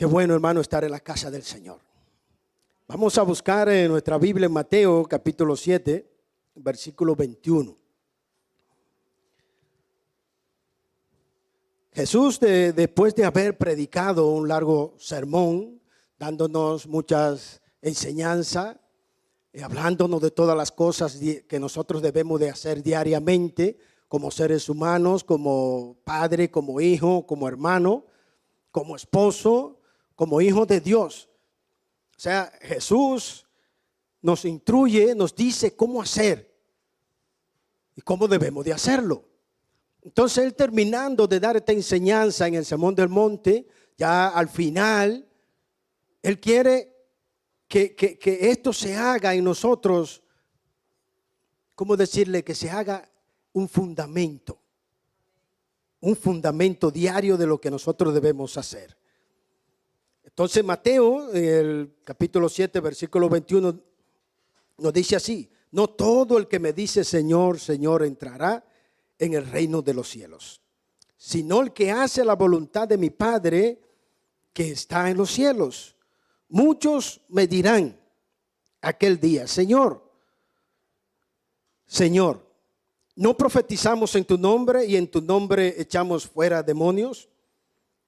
Qué bueno, hermano, estar en la casa del Señor. Vamos a buscar en nuestra Biblia en Mateo capítulo 7, versículo 21. Jesús, después de haber predicado un largo sermón, dándonos muchas enseñanzas, hablándonos de todas las cosas que nosotros debemos de hacer diariamente como seres humanos, como padre, como hijo, como hermano, como esposo, como hijo de Dios. O sea, Jesús nos instruye, nos dice cómo hacer y cómo debemos de hacerlo. Entonces él, terminando de dar esta enseñanza en el Sermón del Monte, ya al final, él quiere que esto se haga en nosotros, ¿cómo decirle? Que se haga un fundamento diario de lo que nosotros debemos hacer. Entonces Mateo, en el capítulo 7, versículo 21, nos dice así: no todo el que me dice Señor, Señor entrará en el reino de los cielos, sino el que hace la voluntad de mi Padre que está en los cielos. Muchos me dirán aquel día: Señor, Señor, ¿no profetizamos en tu nombre y en tu nombre echamos fuera demonios?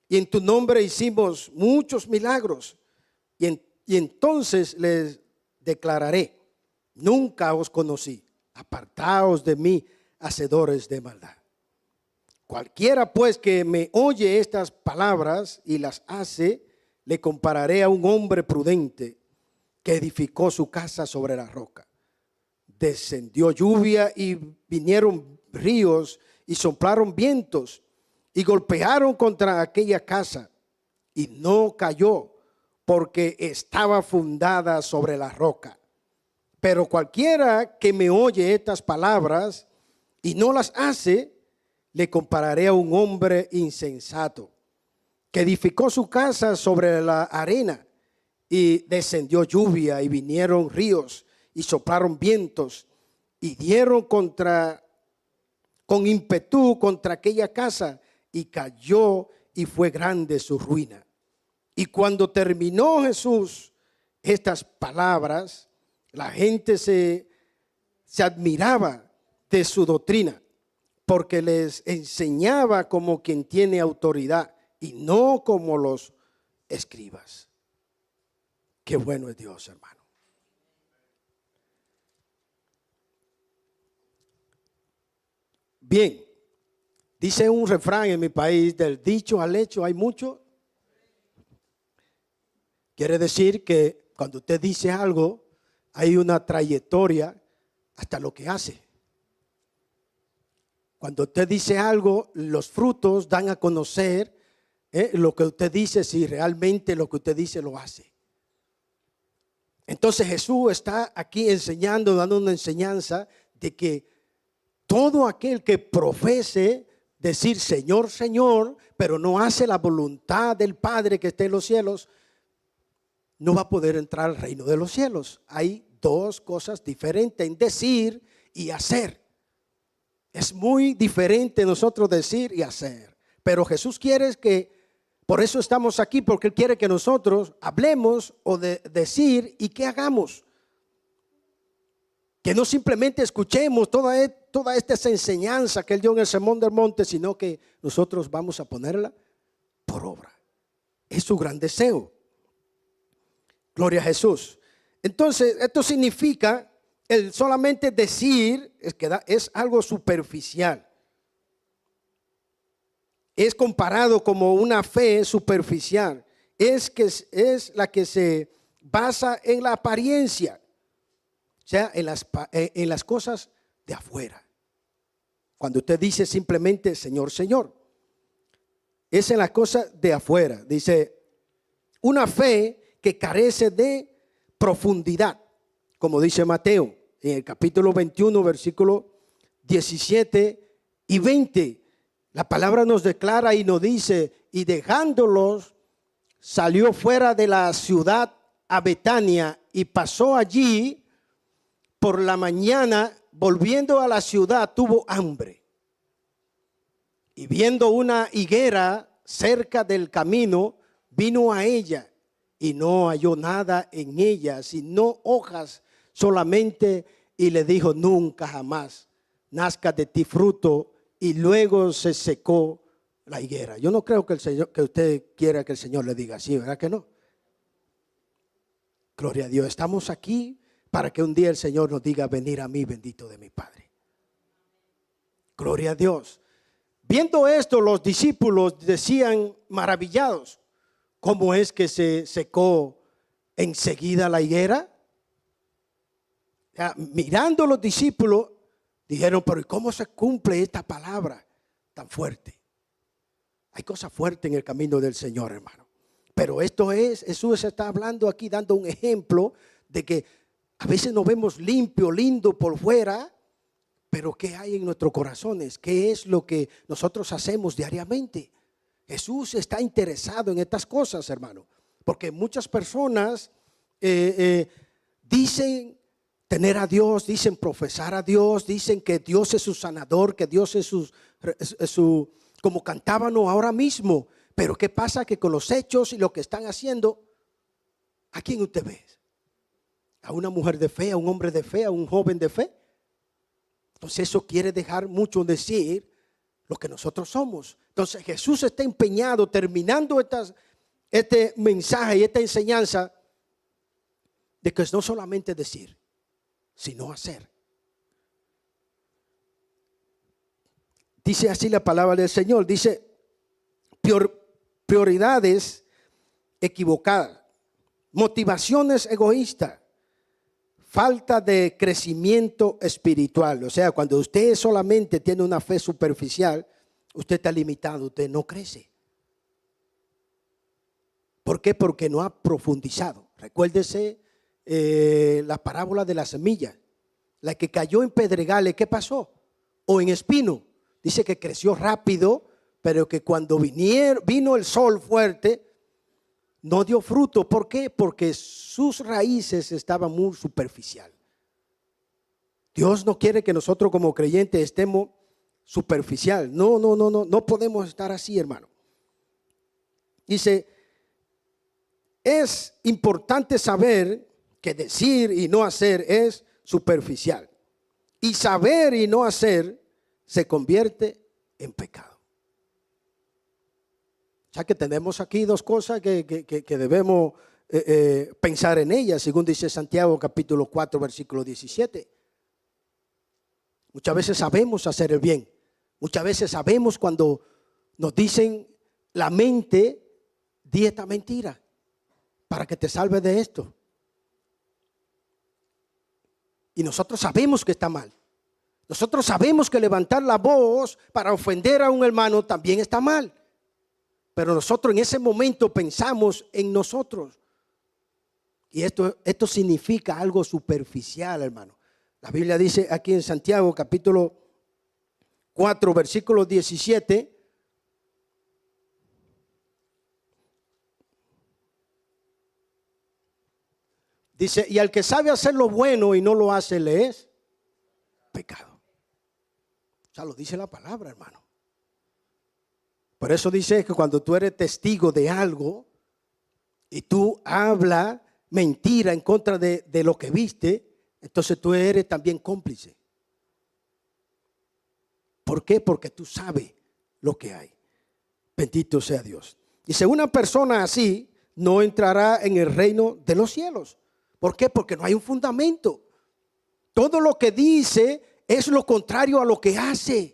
Y en tu nombre hicimos muchos milagros. Y entonces les declararé: nunca os conocí, apartaos de mí, hacedores de maldad. Cualquiera pues que me oye estas palabras y las hace, le compararé a un hombre prudente que edificó su casa sobre la roca. Descendió lluvia y vinieron ríos y soplaron vientos y golpearon contra aquella casa, y no cayó, porque estaba fundada sobre la roca. Pero cualquiera que me oye estas palabras y no las hace, le compararé a un hombre insensato que edificó su casa sobre la arena, y descendió lluvia y vinieron ríos y soplaron vientos y dieron con ímpetu contra aquella casa, y cayó, y fue grande su ruina. Y cuando terminó Jesús estas palabras, la gente se admiraba de su doctrina, porque les enseñaba como quien tiene autoridad y no como los escribas. Qué bueno es Dios, hermano. Bien, dice un refrán en mi país: del dicho al hecho hay mucho. Quiere decir que cuando usted dice algo, hay una trayectoria hasta lo que hace. Cuando usted dice algo, los frutos dan a conocer lo que usted dice, si realmente lo que usted dice lo hace. Entonces Jesús está aquí enseñando, dando una enseñanza de que todo aquel que profese decir Señor, Señor, pero no hace la voluntad del Padre que está en los cielos, no va a poder entrar al reino de los cielos. Hay dos cosas diferentes en decir y hacer. Es muy diferente nosotros decir y hacer. Pero Jesús quiere que, por eso estamos aquí, porque Él quiere que nosotros hablemos o decir y que hagamos. Que no simplemente escuchemos toda esta enseñanza que Él dio en el Sermón del Monte, sino que nosotros vamos a ponerla por obra. Es su gran deseo. Gloria a Jesús. Entonces, esto significa el solamente decir es algo superficial. Es comparado como una fe superficial. Es la que se basa en la apariencia. O sea, en las cosas de afuera. Cuando usted dice simplemente Señor, Señor, es en las cosas de afuera. Dice, una fe que carece de profundidad, como dice Mateo en el capítulo 21, versículo 17 y 20. La palabra nos declara y nos dice: y dejándolos, salió fuera de la ciudad a Betania y pasó allí por la mañana. Volviendo a la ciudad, tuvo hambre. Y viendo una higuera cerca del camino, vino a ella y no halló nada en ella, sino hojas solamente, y le dijo: nunca jamás nazca de ti fruto. Y luego se secó la higuera. Yo no creo que el Señor, que usted quiera que el Señor le diga así, ¿verdad que no? Gloria a Dios. Estamos aquí para que un día el Señor nos diga: venir a mí, bendito de mi Padre. Gloria a Dios. Viendo esto, los discípulos decían maravillados: ¿cómo es que se secó enseguida la higuera? Mirando los discípulos, dijeron: pero ¿y cómo se cumple esta palabra tan fuerte? Hay cosas fuertes en el camino del Señor, hermano. Pero esto es, Jesús está hablando aquí, dando un ejemplo de que a veces nos vemos limpio, lindo por fuera, pero ¿qué hay en nuestros corazones? ¿Qué es lo que nosotros hacemos diariamente? Jesús está interesado en estas cosas, hermano, porque muchas personas dicen tener a Dios, dicen profesar a Dios, dicen que Dios es su sanador, que Dios es su como cantábamos ahora mismo. Pero ¿qué pasa? Que con los hechos y lo que están haciendo, ¿a quién usted ve? ¿A una mujer de fe, a un hombre de fe, a un joven de fe? Entonces eso quiere dejar mucho decir lo que nosotros somos. Entonces Jesús está empeñado, terminando este mensaje y esta enseñanza, de que es no solamente decir, sino hacer. Dice así la palabra del Señor, dice: prioridades equivocadas, motivaciones egoístas, falta de crecimiento espiritual. O sea, cuando usted solamente tiene una fe superficial, usted está limitado, usted no crece. ¿Por qué? Porque no ha profundizado. Recuérdese la parábola de la semilla, la que cayó en pedregales, ¿qué pasó? O en espino. Dice que creció rápido, pero que cuando vino el sol fuerte, no dio fruto. ¿Por qué? Porque sus raíces estaban muy superficial. Dios no quiere que nosotros como creyentes estemos superficial. No podemos estar así, hermano. Dice: es importante saber que decir y no hacer es superficial. Y saber y no hacer se convierte en pecado. O sea que tenemos aquí dos cosas que debemos pensar en ellas, según dice Santiago capítulo 4 versículo 17. Muchas veces sabemos hacer el bien. Muchas veces sabemos cuando nos dicen la mente: di esta mentira para que te salves de esto. Y nosotros sabemos que está mal. Nosotros sabemos que levantar la voz para ofender a un hermano también está mal. Pero nosotros en ese momento pensamos en nosotros. Y esto significa algo superficial, hermano. La Biblia dice aquí en Santiago capítulo 4 versículo 17. Dice: y al que sabe hacer lo bueno y no lo hace, le es pecado. O sea, lo dice la palabra, hermano. Por eso dice que cuando tú eres testigo de algo y tú hablas mentira en contra de lo que viste, entonces tú eres también cómplice. ¿Por qué? Porque tú sabes lo que hay. Bendito sea Dios. Dice: una persona así no entrará en el reino de los cielos. ¿Por qué? Porque no hay un fundamento. Todo lo que dice es lo contrario a lo que hace.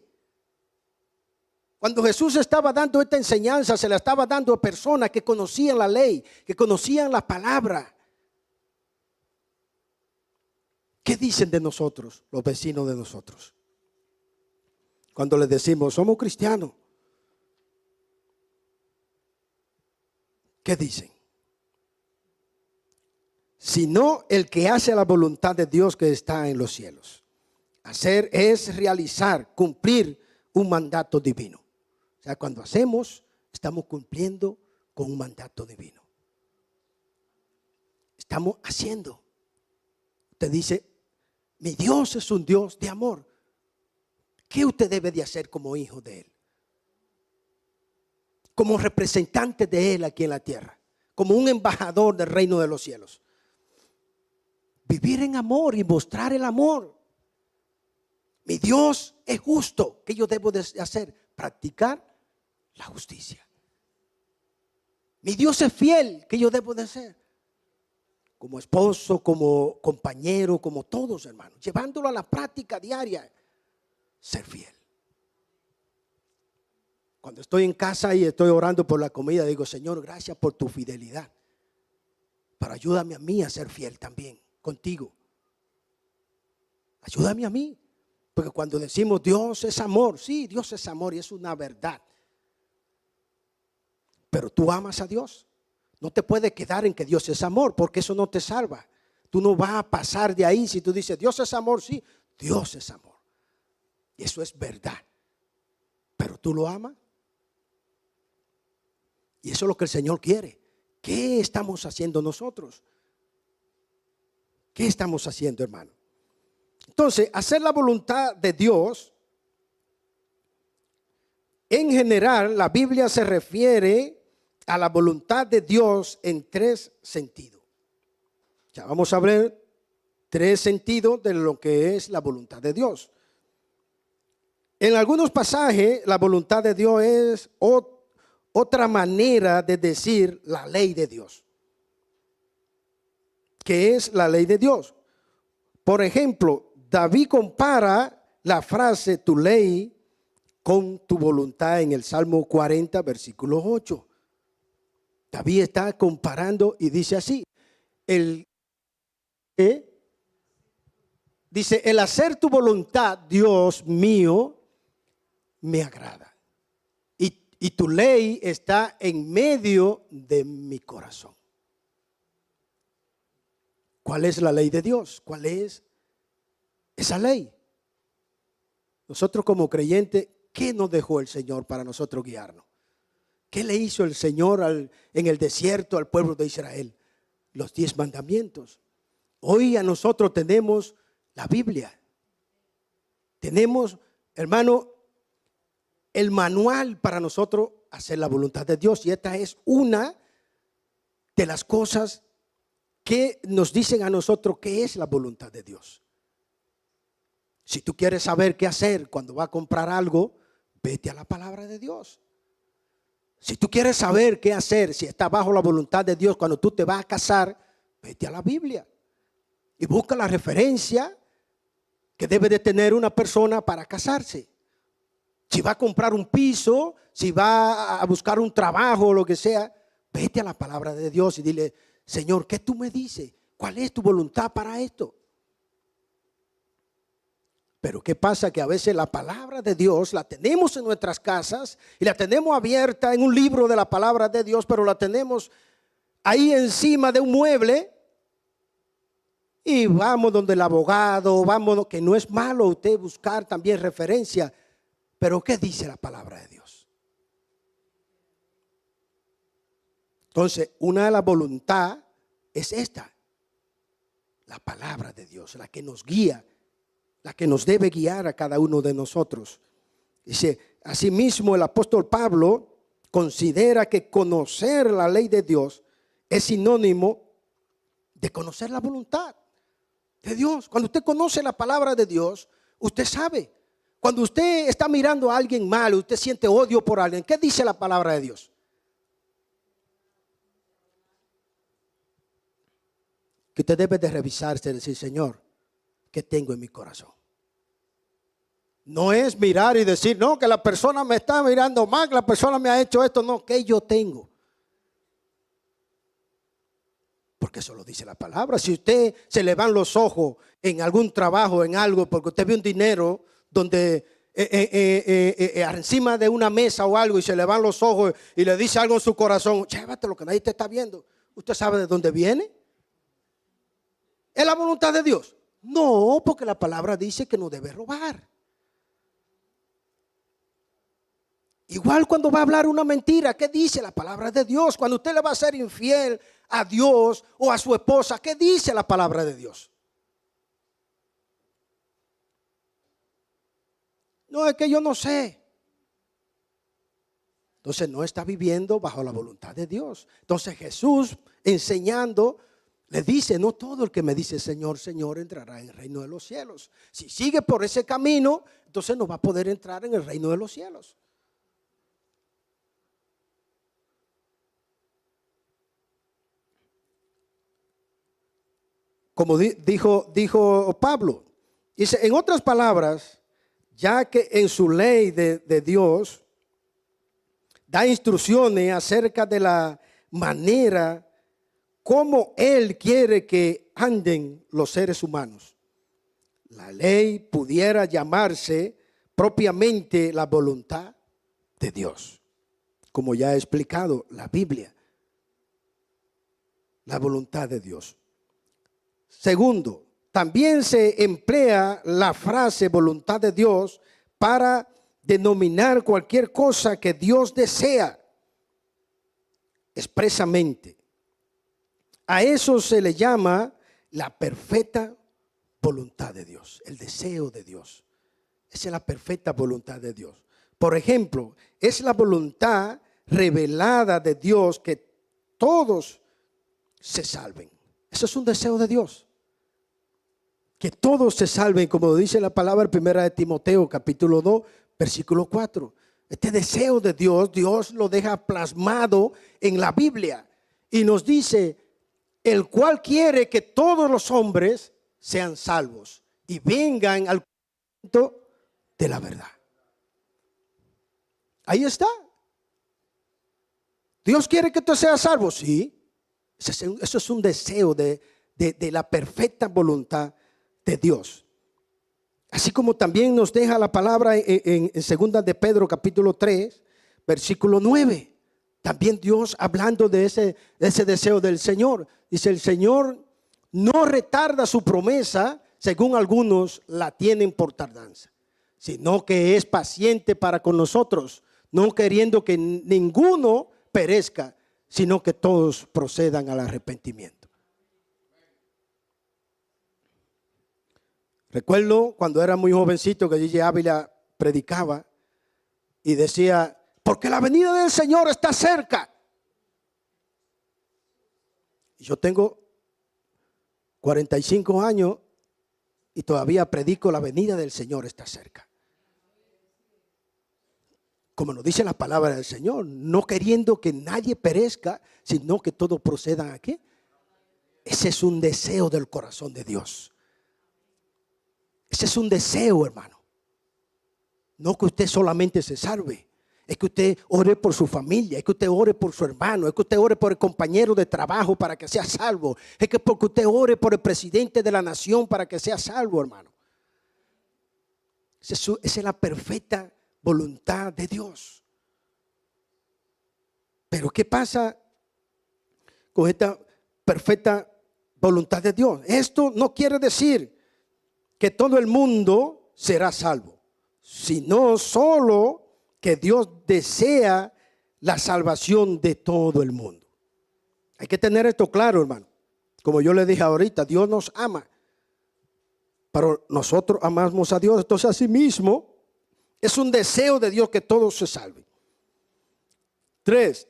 Cuando Jesús estaba dando esta enseñanza, se la estaba dando a personas que conocían la ley, que conocían la palabra. ¿Qué dicen de nosotros, los vecinos de nosotros? Cuando les decimos: somos cristianos. ¿Qué dicen? Sino el que hace la voluntad de Dios que está en los cielos. Hacer es realizar, cumplir un mandato divino. O sea, cuando hacemos, estamos cumpliendo con un mandato divino. Estamos haciendo. Usted dice: mi Dios es un Dios de amor. ¿Qué usted debe de hacer como hijo de Él? como representante de Él aquí en la tierra, como un embajador del reino de los cielos. Vivir en amor y mostrar el amor. Mi Dios es justo. ¿Qué yo debo de hacer? Practicar la justicia. Mi Dios es fiel. ¿Qué yo debo de hacer? Como esposo, como compañero, como todos, hermanos, llevándolo a la práctica diaria, ser fiel. Cuando estoy en casa y estoy orando por la comida, digo, Señor, gracias por tu fidelidad, pero ayúdame a mí a ser fiel también contigo. Ayúdame a mí, porque cuando decimos Dios es amor, sí, Dios es amor y es una verdad, pero tú amas a Dios. No te puedes quedar en que Dios es amor, porque eso no te salva. Tú no vas a pasar de ahí si tú dices Dios es amor, sí, Dios es amor. Y eso es verdad. Pero tú lo amas. Y eso es lo que el Señor quiere. ¿Qué estamos haciendo nosotros? ¿Qué estamos haciendo, hermano? Entonces, hacer la voluntad de Dios, en general, la Biblia se refiere a la voluntad de Dios en tres sentidos. Ya vamos a ver tres sentidos de lo que es la voluntad de Dios. En algunos pasajes, la voluntad de Dios es otra manera de decir la ley de Dios. ¿Qué es la ley de Dios? Por ejemplo, David compara la frase tu ley con tu voluntad en el Salmo 40, versículo 8. David está comparando y dice así, dice, el hacer tu voluntad, Dios mío, me agrada. Y tu ley está en medio de mi corazón. ¿Cuál es la ley de Dios? ¿Cuál es esa ley? Nosotros como creyentes, ¿qué nos dejó el Señor para nosotros guiarnos? ¿Qué le hizo el Señor en el desierto al pueblo de Israel? Los 10 mandamientos. Hoy a nosotros tenemos la Biblia. Tenemos, hermano, el manual para nosotros hacer la voluntad de Dios. Y esta es una de las cosas que nos dicen a nosotros qué es la voluntad de Dios. Si tú quieres saber qué hacer cuando vas a comprar algo, vete a la palabra de Dios. Si tú quieres saber qué hacer, si está bajo la voluntad de Dios cuando tú te vas a casar, vete a la Biblia y busca la referencia que debe de tener una persona para casarse. Si va a comprar un piso, si va a buscar un trabajo o lo que sea, vete a la palabra de Dios y dile, Señor, ¿qué tú me dices? ¿Cuál es tu voluntad para esto? Pero ¿qué pasa? Que a veces la palabra de Dios la tenemos en nuestras casas y la tenemos abierta en un libro de la palabra de Dios, pero la tenemos ahí encima de un mueble y vamos donde el abogado, vamos, que no es malo usted buscar también referencia, pero ¿qué dice la palabra de Dios? Entonces, una de las voluntades es esta, la palabra de Dios, la que nos guía, la que nos debe guiar a cada uno de nosotros. Dice, asimismo el apóstol Pablo considera que conocer la ley de Dios es sinónimo de conocer la voluntad de Dios. Cuando usted conoce la palabra de Dios, usted sabe. Cuando usted está mirando a alguien mal, usted siente odio por alguien, ¿qué dice la palabra de Dios? Que usted debe de revisarse y decir, Señor, ¿qué tengo en mi corazón? No es mirar y decir, no, que la persona me está mirando mal, que la persona me ha hecho esto. No, que yo tengo. Porque eso lo dice la palabra. Si usted se le van los ojos en algún trabajo, en algo, porque usted ve un dinero donde encima de una mesa o algo y se le van los ojos y le dice algo en su corazón, llévatelo que nadie te está viendo. ¿Usted sabe de dónde viene? ¿Es la voluntad de Dios? No, porque la palabra dice que no debe robar. Igual cuando va a hablar una mentira, ¿qué dice la palabra de Dios? Cuando usted le va a ser infiel a Dios o a su esposa, ¿qué dice la palabra de Dios? No, es que yo no sé. Entonces no está viviendo bajo la voluntad de Dios. Entonces Jesús, enseñando, le dice: no todo el que me dice Señor, Señor entrará en el reino de los cielos. Si sigue por ese camino, entonces no va a poder entrar en el reino de los cielos. Como dijo Pablo, dice, en otras palabras, ya que en su ley de Dios da instrucciones acerca de la manera como Él quiere que anden los seres humanos. La ley pudiera llamarse propiamente la voluntad de Dios, como ya he explicado, la Biblia, la voluntad de Dios. Segundo, también se emplea la frase voluntad de Dios para denominar cualquier cosa que Dios desea expresamente. A eso se le llama la perfecta voluntad de Dios, el deseo de Dios. Esa es la perfecta voluntad de Dios. Por ejemplo, es la voluntad revelada de Dios que todos se salven. Eso es un deseo de Dios. Que todos se salven, como dice la palabra en 1 de Timoteo, capítulo 2, versículo 4. Este deseo de Dios, Dios lo deja plasmado en la Biblia. Y nos dice, el cual quiere que todos los hombres sean salvos y vengan al conocimiento de la verdad. Ahí está. Dios quiere que tú seas salvo, sí. Eso es un deseo de la perfecta voluntad de Dios. Así como también nos deja la palabra en segunda de Pedro capítulo 3 versículo 9. También Dios hablando de ese deseo del Señor. Dice: el Señor no retarda su promesa, según algunos la tienen por tardanza, sino que es paciente para con nosotros, no queriendo que ninguno perezca, sino que todos procedan al arrepentimiento. Recuerdo cuando era muy jovencito que Gigi Ávila predicaba y decía: porque la venida del Señor está cerca. Y yo tengo 45 años y todavía predico: la venida del Señor está cerca. Como nos dice la palabra del Señor, no queriendo que nadie perezca, sino que todos procedan a ¿qué? Ese es un deseo del corazón de Dios. Ese es un deseo, hermano. No que usted solamente se salve. Es que usted ore por su familia. Es que usted ore por su hermano. Es que usted ore por el compañero de trabajo para que sea salvo. Es que porque usted ore por el presidente de la nación para que sea salvo, hermano. Esa es la perfecta voluntad de Dios. Pero ¿qué pasa con esta perfecta voluntad de Dios? Esto no quiere decir que todo el mundo será salvo, sino solo que Dios desea la salvación de todo el mundo. Hay que tener esto claro, hermano. Como yo le dije ahorita, Dios nos ama, pero nosotros amamos a Dios. Entonces, asimismo, es un deseo de Dios que todos se salven. 3.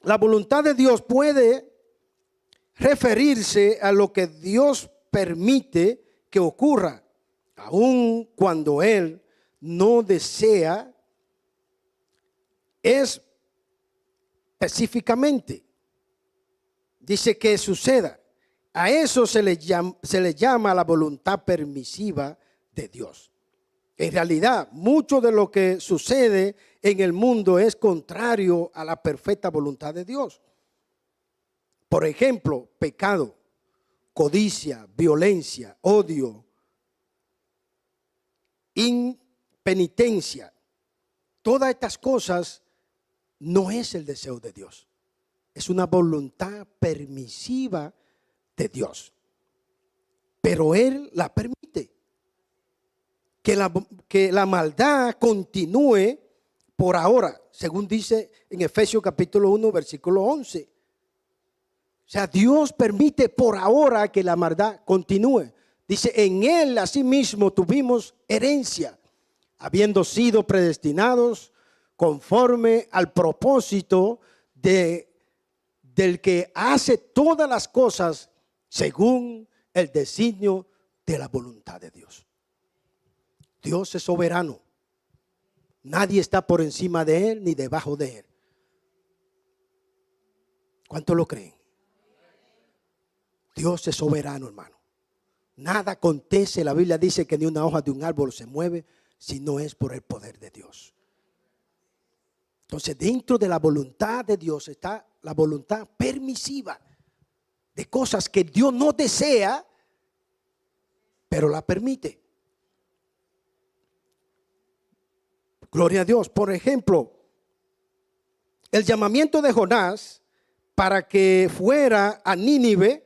La voluntad de Dios puede referirse a lo que Dios permite que ocurra, aun cuando Él no desea específicamente. Dice que suceda. A eso se le llama la voluntad permisiva de Dios. En realidad, mucho de lo que sucede en el mundo es contrario a la perfecta voluntad de Dios. Por ejemplo, pecado, codicia, violencia, odio, impenitencia. Todas estas cosas no es el deseo de Dios. Es una voluntad permisiva de Dios. Pero Él la permite. Que la maldad continúe por ahora, según dice en Efesios capítulo 1, versículo 11. O sea, Dios permite por ahora que la maldad continúe. Dice, en Él asimismo tuvimos herencia, habiendo sido predestinados conforme al propósito del que hace todas las cosas según el designio de la voluntad de Dios. Dios es soberano. Nadie está por encima de Él ni debajo de Él. ¿Cuánto lo creen? Dios es soberano, hermano. Nada acontece, la Biblia dice que ni una hoja de un árbol se mueve si no es por el poder de Dios. Entonces, dentro de la voluntad de Dios está la voluntad permisiva de cosas que Dios no desea, pero la permite. Gloria a Dios. Por ejemplo, el llamamiento de Jonás para que fuera a Nínive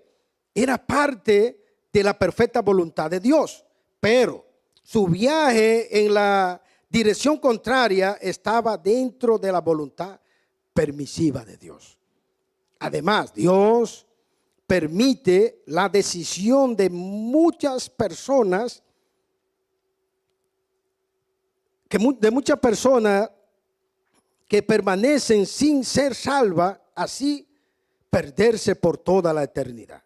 era parte de la perfecta voluntad de Dios, pero su viaje en la dirección contraria estaba dentro de la voluntad permisiva de Dios. Además, Dios permite la decisión de muchas personas, de muchas personas que permanecen sin ser salvas, así perderse por toda la eternidad,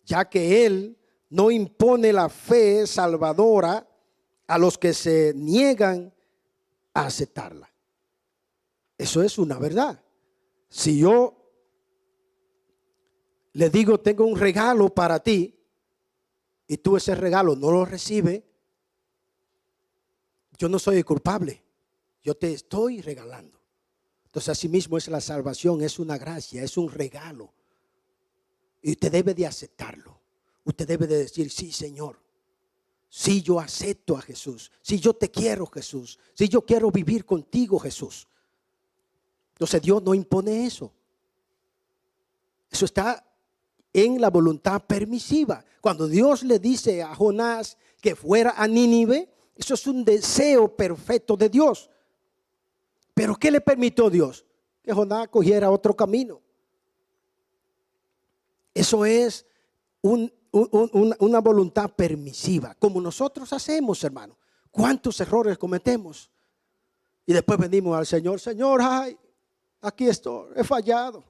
ya que Él no impone la fe salvadora a los que se niegan a aceptarla. Eso es una verdad. Si yo le digo, tengo un regalo para ti, y tú ese regalo no lo recibes, yo no soy el culpable. Yo te estoy regalando. Entonces, así mismo es la salvación, es una gracia, es un regalo. Y usted debe de aceptarlo. Usted debe de decir, sí, Señor. Sí, yo acepto a Jesús. Sí, yo te quiero, Jesús. Sí, yo quiero vivir contigo, Jesús. Entonces, Dios no impone eso. Eso está en la voluntad permisiva. Cuando Dios le dice a Jonás que fuera a Nínive, eso es un deseo perfecto de Dios. Pero ¿qué le permitió Dios? Que Jonás cogiera otro camino. Eso es una voluntad permisiva, como nosotros hacemos, hermano. ¿Cuántos errores cometemos? Y después venimos al Señor, Señor, ay, aquí estoy, he fallado.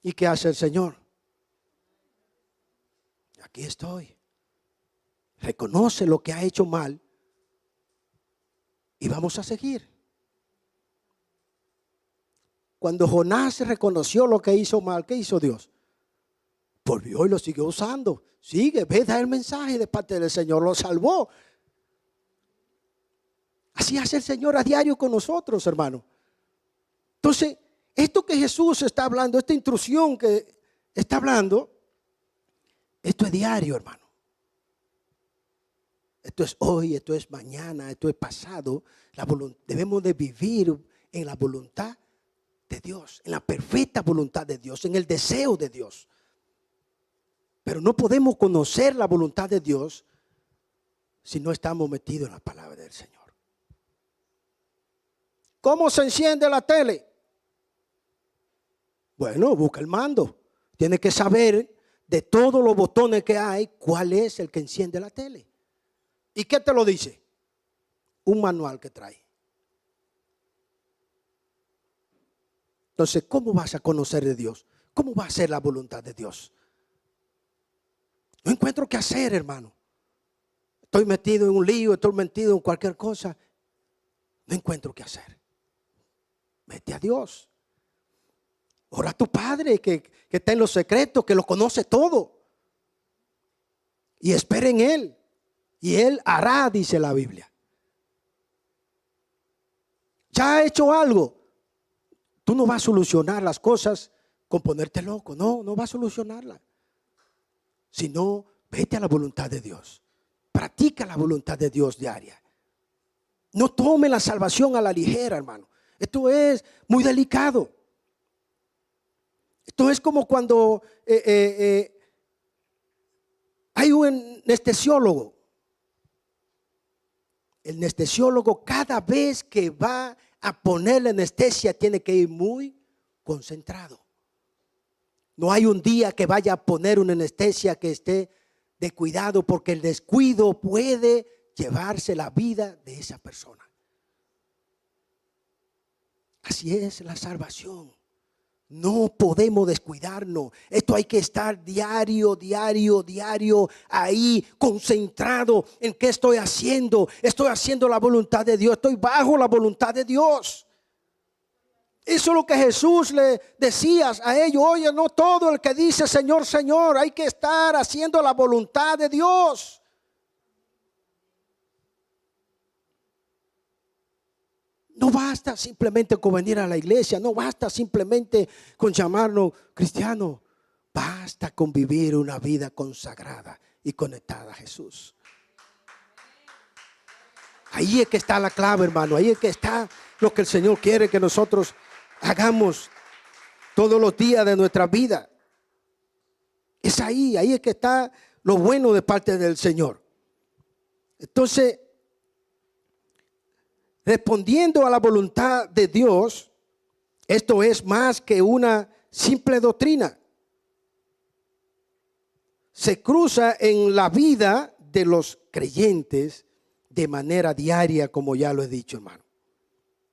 ¿Y qué hace el Señor? Aquí estoy. Reconoce lo que ha hecho mal y vamos a seguir. Cuando Jonás reconoció lo que hizo mal, ¿qué hizo Dios? Volvió y lo siguió usando. Sigue, ve, da el mensaje de parte del Señor, lo salvó. Así hace el Señor a diario con nosotros, hermano. Entonces, esto que Jesús está hablando, esta instrucción que está hablando, esto es diario, hermano. Esto es hoy, esto es mañana, esto es pasado. Debemos de vivir en la voluntad de Dios, en la perfecta voluntad de Dios, en el deseo de Dios. Pero no podemos conocer la voluntad de Dios si no estamos metidos en la palabra del Señor. ¿Cómo se enciende la tele? Bueno, busca el mando. Tiene que saber de todos los botones que hay, cuál es el que enciende la tele. ¿Y qué te lo dice? Un manual que trae. Entonces, ¿cómo vas a conocer de Dios? ¿Cómo va a ser la voluntad de Dios? No encuentro qué hacer, hermano. Estoy metido en un lío, estoy metido en cualquier cosa. No encuentro qué hacer. Vete a Dios. Ora a tu Padre que está en los secretos, que lo conoce todo. Y espera en Él. Y Él hará, dice la Biblia. Ya ha hecho algo. Tú no vas a solucionar las cosas con ponerte loco. No, no vas a solucionarla. Sino, vete a la voluntad de Dios. Practica la voluntad de Dios diaria. No tome la salvación a la ligera, hermano. Esto es muy delicado. Esto es como cuando hay un anestesiólogo. El anestesiólogo cada vez que va a ponerle anestesia tiene que ir muy concentrado. No hay un día que vaya a poner una anestesia que esté de cuidado, porque el descuido puede llevarse la vida de esa persona. Así es la salvación. No podemos descuidarnos. Esto hay que estar diario ahí, concentrado en qué estoy haciendo. Estoy haciendo la voluntad de Dios. Estoy bajo la voluntad de Dios. Eso es lo que Jesús le decía a ellos. Oye, no todo el que dice Señor, Señor. Hay que estar haciendo la voluntad de Dios. No basta simplemente con venir a la iglesia. No basta simplemente con llamarnos cristianos. Basta con vivir una vida consagrada y conectada a Jesús. Ahí es que está la clave, hermano. Ahí es que está lo que el Señor quiere que nosotros hagamos todos los días de nuestra vida. Es ahí es que está lo bueno de parte del Señor. Entonces, respondiendo a la voluntad de Dios, esto es más que una simple doctrina. Se cruza en la vida de los creyentes de manera diaria, como ya lo he dicho, hermano.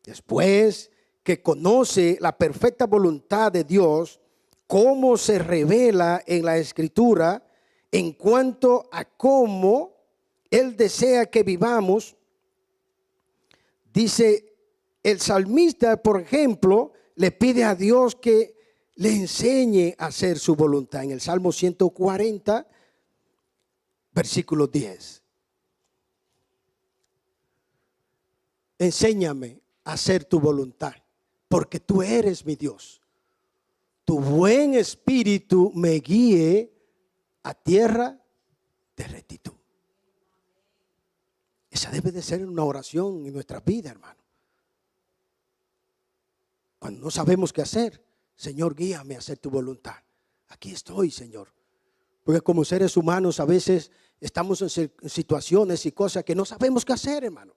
Después que conoce la perfecta voluntad de Dios, cómo se revela en la Escritura en cuanto a cómo Él desea que vivamos. Dice el salmista, por ejemplo, le pide a Dios que le enseñe a hacer su voluntad. En el Salmo 140, versículo 10. Enséñame a hacer tu voluntad, porque tú eres mi Dios. Tu buen espíritu me guíe a tierra de rectitud. Esa debe de ser una oración en nuestra vida, hermano. Cuando no sabemos qué hacer, Señor, guíame a hacer tu voluntad. Aquí estoy, Señor. Porque como seres humanos a veces estamos en situaciones y cosas que no sabemos qué hacer, hermano.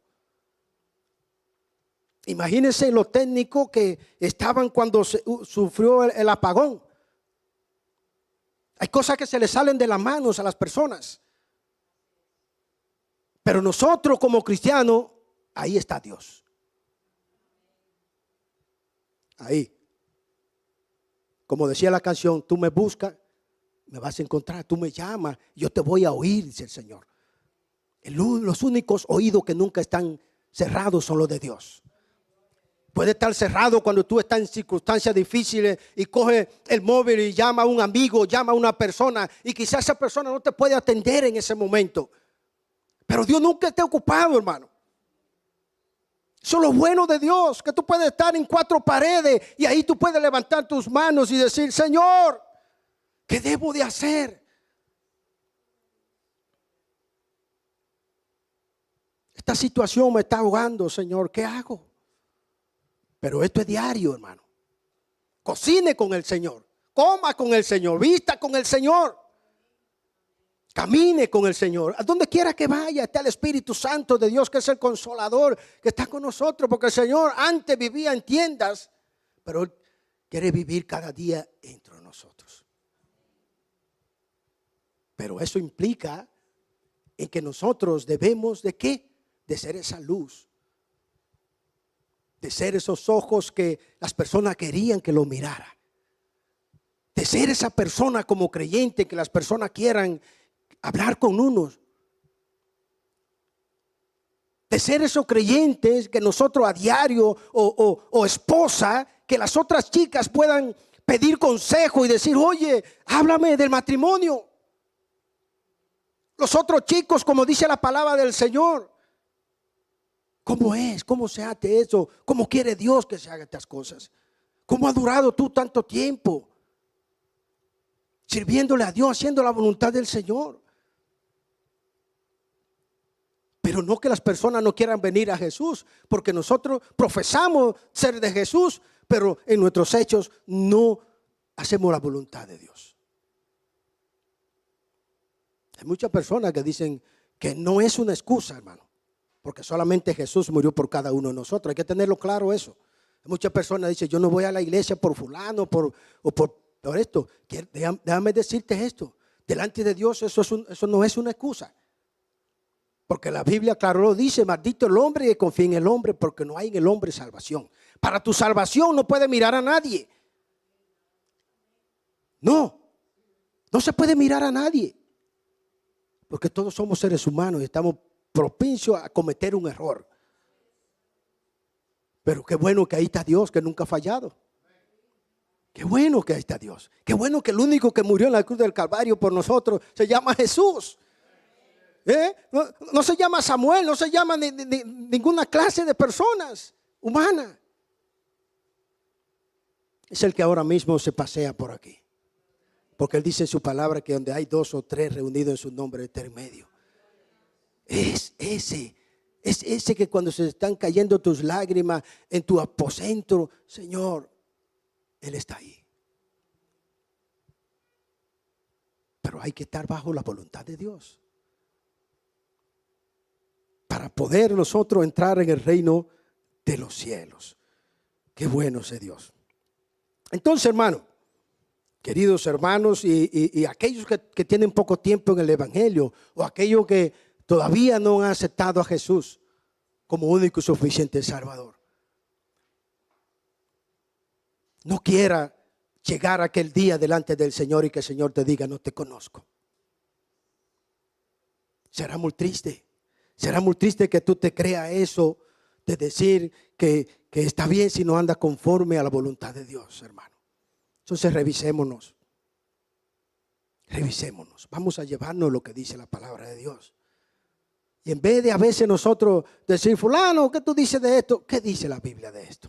Imagínense los técnicos que estaban cuando sufrió el apagón. Hay cosas que se les salen de las manos a las personas. Pero nosotros como cristianos, ahí está Dios. Ahí. Como decía la canción, tú me buscas, me vas a encontrar. Tú me llamas, yo te voy a oír, dice el Señor. Los únicos oídos que nunca están cerrados son los de Dios. Puede estar cerrado cuando tú estás en circunstancias difíciles y coge el móvil y llama a un amigo, llama a una persona y quizás esa persona no te puede atender en ese momento. Pero Dios nunca está ocupado, hermano. Eso es lo bueno de Dios, que tú puedes estar en cuatro paredes y ahí tú puedes levantar tus manos y decir, Señor, ¿qué debo de hacer? Esta situación me está ahogando, Señor, ¿qué hago? Pero esto es diario, hermano. Cocine con el Señor, coma con el Señor, vista con el Señor. Camine con el Señor. A donde quiera que vaya está el Espíritu Santo de Dios, que es el consolador, que está con nosotros. Porque el Señor antes vivía en tiendas, pero Él quiere vivir cada día entre nosotros. Pero eso implica en que nosotros debemos de ¿qué? De ser esa luz. De ser esos ojos que las personas querían que lo mirara. De ser esa persona como creyente que las personas quieran hablar con unos. De ser esos creyentes que nosotros a diario o esposa, que las otras chicas puedan pedir consejo y decir, oye, háblame del matrimonio. Los otros chicos, como dice la palabra del Señor, ¿cómo es? ¿Cómo se hace eso? ¿Cómo quiere Dios que se haga estas cosas? ¿Cómo ha durado tú tanto tiempo sirviéndole a Dios, haciendo la voluntad del Señor? Pero no que las personas no quieran venir a Jesús, porque nosotros profesamos ser de Jesús, pero en nuestros hechos no hacemos la voluntad de Dios. Hay muchas personas que dicen que no es una excusa, hermano, porque solamente Jesús murió por cada uno de nosotros. Hay que tenerlo claro eso. Muchas personas dicen, yo no voy a la iglesia por fulano por esto. Déjame decirte esto. Delante de Dios eso no es una excusa. Porque la Biblia, claro, lo dice: maldito el hombre que confía en el hombre, porque no hay en el hombre salvación. Para tu salvación no puedes mirar a nadie. No se puede mirar a nadie. Porque todos somos seres humanos y estamos propensios a cometer un error. Pero qué bueno que ahí está Dios, que nunca ha fallado. Qué bueno que ahí está Dios. Qué bueno que el único que murió en la cruz del Calvario por nosotros se llama Jesús. No se llama Samuel, no se llama ninguna clase de personas humanas. Es el que ahora mismo se pasea por aquí. Porque Él dice en su palabra que donde hay 2 o 3 reunidos en su nombre, está en medio. Es ese que cuando se están cayendo tus lágrimas en tu aposento, Señor, Él está ahí. Pero hay que estar bajo la voluntad de Dios para poder nosotros entrar en el reino de los cielos. Qué bueno es Dios. Entonces, hermano, queridos hermanos y aquellos que tienen poco tiempo en el evangelio, o aquellos que todavía no han aceptado a Jesús como único y suficiente Salvador, no quiera llegar aquel día delante del Señor y que el Señor te diga: no te conozco. Será muy triste. Será muy triste que tú te creas eso de decir que está bien si no anda conforme a la voluntad de Dios, hermano. Entonces revisémonos. Vamos a llevarnos lo que dice la palabra de Dios. Y en vez de a veces nosotros decir: fulano, ¿qué tú dices de esto? ¿Qué dice la Biblia de esto?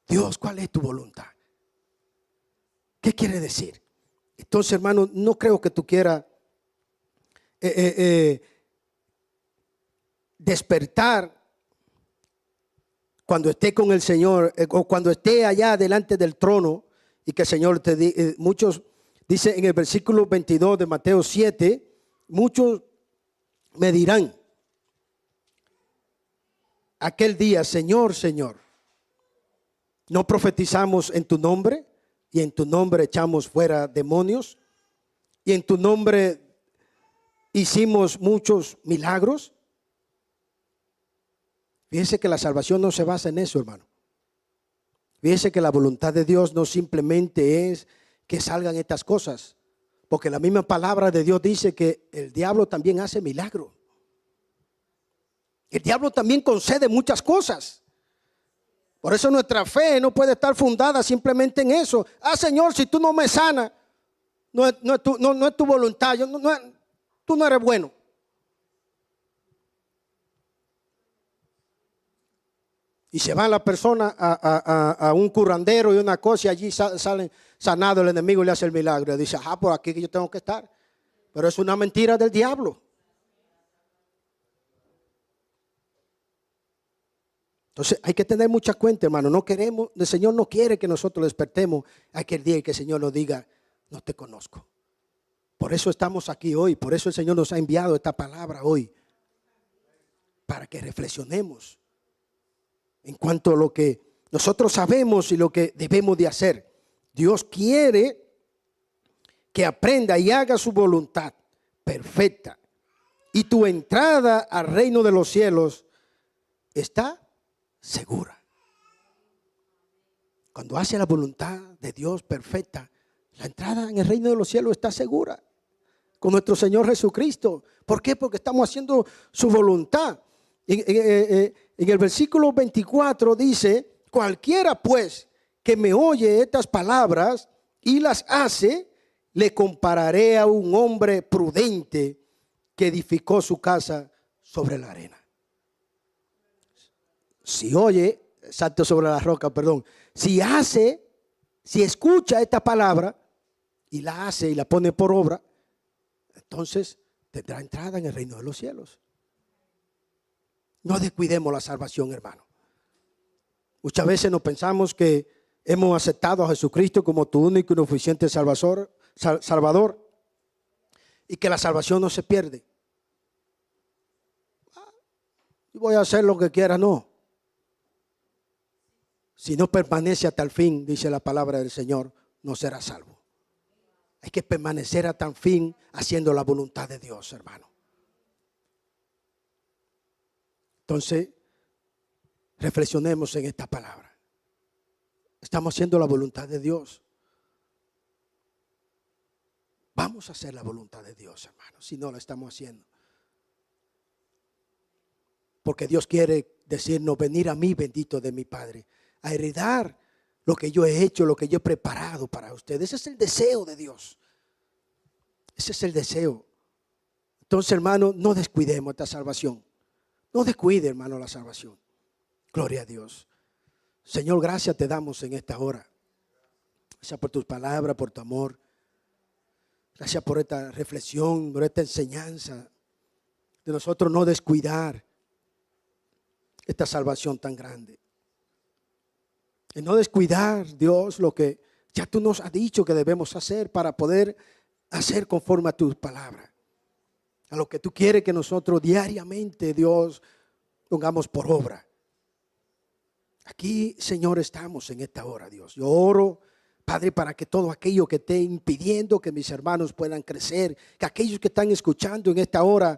Dios, ¿cuál es tu voluntad? ¿Qué quiere decir? Entonces, hermano, no creo que tú quieras despertar cuando esté con el Señor, o cuando esté allá delante del trono, y que el Señor te diga. Muchos dice en el versículo 22 de Mateo 7, muchos me dirán aquel día: Señor, Señor, ¿no profetizamos en tu nombre? Y en tu nombre echamos fuera demonios, y en tu nombre hicimos muchos milagros. Fíjense que la salvación no se basa en eso, hermano. Fíjense que la voluntad de Dios no simplemente es que salgan estas cosas, porque la misma palabra de Dios dice que el diablo también hace milagros. El diablo también concede muchas cosas. Por eso nuestra fe no puede estar fundada simplemente en eso. Señor, si tú no me sanas, no es tu voluntad. Tú no eres bueno. Y se va la persona a un curandero y una cosa, y allí sale sanado el enemigo y le hace el milagro. Y dice: por aquí que yo tengo que estar. Pero es una mentira del diablo. Entonces hay que tener mucha cuenta, hermano. El Señor no quiere que nosotros despertemos aquel día y que el Señor nos diga: no te conozco. Por eso estamos aquí hoy. Por eso el Señor nos ha enviado esta palabra hoy, para que reflexionemos en cuanto a lo que nosotros sabemos y lo que debemos de hacer. Dios quiere que aprenda y haga su voluntad perfecta. Y tu entrada al reino de los cielos está segura. Cuando hace la voluntad de Dios perfecta, la entrada en el reino de los cielos está segura con nuestro Señor Jesucristo. ¿Por qué? Porque estamos haciendo su voluntad. En el versículo 24 dice: cualquiera pues que me oye estas palabras y las hace, le compararé a un hombre prudente que edificó su casa sobre la arena. Si oye, salto sobre la roca, perdón. Si escucha esta palabra y la hace y la pone por obra, entonces tendrá entrada en el reino de los cielos. No descuidemos la salvación, hermano. Muchas veces nos pensamos que hemos aceptado a Jesucristo como tu único y suficiente Salvador, y que la salvación no se pierde. Yo voy a hacer lo que quiera, no. Si no permanece hasta el fin, dice la palabra del Señor, no será salvo. Hay que permanecer hasta el fin haciendo la voluntad de Dios, hermano. Entonces, reflexionemos en esta palabra. Estamos haciendo la voluntad de Dios. Vamos a hacer la voluntad de Dios, hermanos, si no la estamos haciendo. Porque Dios quiere decirnos: venir a mí, bendito de mi Padre, a heredar lo que yo he hecho, lo que yo he preparado para ustedes. Ese es el deseo de Dios. Ese es el deseo. Entonces, hermano, no descuidemos esta salvación. No descuide, hermano, la salvación. Gloria a Dios. Señor, gracias te damos en esta hora. Gracias por tus palabras, por tu amor. Gracias por esta reflexión, por esta enseñanza de nosotros no descuidar esta salvación tan grande. Y no descuidar, Dios, lo que ya tú nos has dicho que debemos hacer para poder hacer conforme a tus palabras. A lo que tú quieres que nosotros diariamente, Dios, pongamos por obra. Aquí, Señor, estamos en esta hora, Dios. Yo oro, Padre, para que todo aquello que esté impidiendo que mis hermanos puedan crecer, que aquellos que están escuchando en esta hora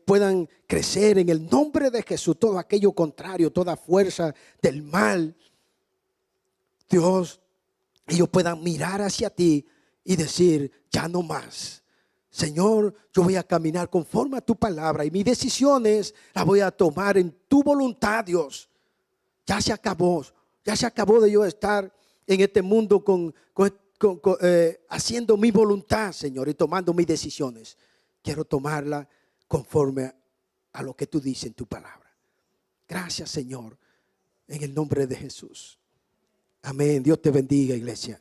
puedan crecer en el nombre de Jesús. Todo aquello contrario, toda fuerza del mal, Dios, ellos puedan mirar hacia ti y decir: ya no más. Señor, yo voy a caminar conforme a tu palabra y mis decisiones las voy a tomar en tu voluntad, Dios. Ya se acabó de yo estar en este mundo haciendo mi voluntad, Señor, y tomando mis decisiones. Quiero tomarla conforme a lo que tú dices en tu palabra. Gracias, Señor, en el nombre de Jesús. Amén. Dios te bendiga, iglesia.